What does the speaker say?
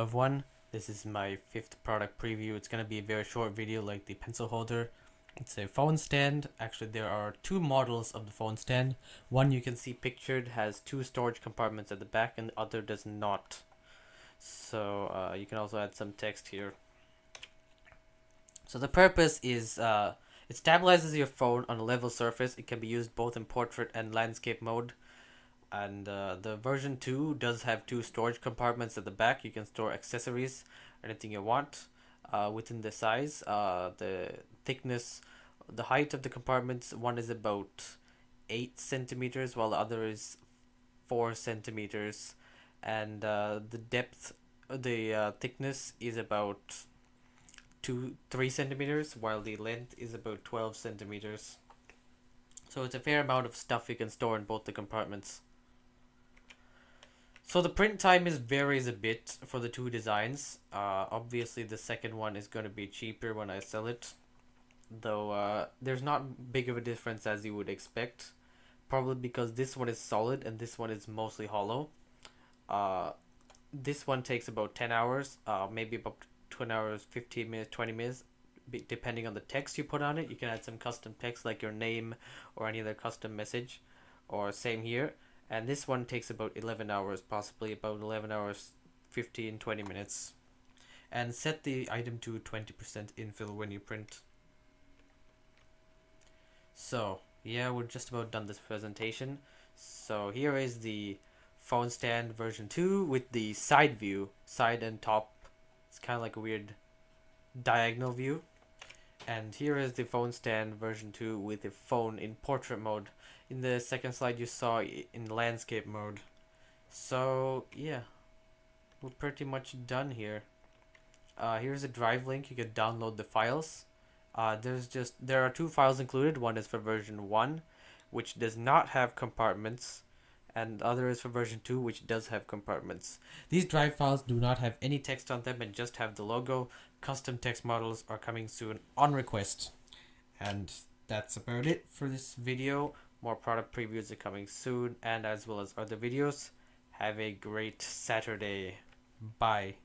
loved one. This is my 5th product preview. It's going to be a very short video like the pencil holder. It's a phone stand. Actually, there are 2 models of the phone stand. One you can see pictured has 2 storage compartments at the back and the other does not. So you can also add some text here. So the purpose is it stabilizes your phone on a level surface. It can be used both in portrait and landscape mode. And the version 2 does have 2 storage compartments at the back. You can store accessories, anything you want within the size. The thickness, the height of the compartments, one is about 8 centimeters while the other is 4 centimeters. And the depth, the thickness is about 3 centimeters while the length is about 12 centimeters. So it's a fair amount of stuff you can store in both the compartments. So the print time varies a bit for the 2 designs. Obviously the second one is going to be cheaper when I sell it, though there's not big of a difference as you would expect, probably because this one is solid and this one is mostly hollow. This one takes about 10 hours, maybe about 20 hours, 15 minutes, 20 minutes, depending on the text you put on it. You can add some custom text like your name or any other custom message, or same here. And this one takes about 11 hours, possibly about 11 hours, 15-20 minutes. And set the item to 20% infill when you print. So yeah, we're just about done this presentation. So here is the phone stand version 2 with the side view, side and top. It's kind of like a weird diagonal view. And here is the phone stand version 2 with the phone in portrait mode. In the second slide you saw in landscape mode. So yeah, we're pretty much done here. Here's a drive link. You can download the files. There are 2 files included. One is for version 1, which does not have compartments, and the other is for version 2, which does have compartments. These drive files do not have any text on them and just have the logo. Custom text models are coming soon on request. And that's about it for this video. More product previews are coming soon, and as well as other videos. Have a great Saturday. Bye.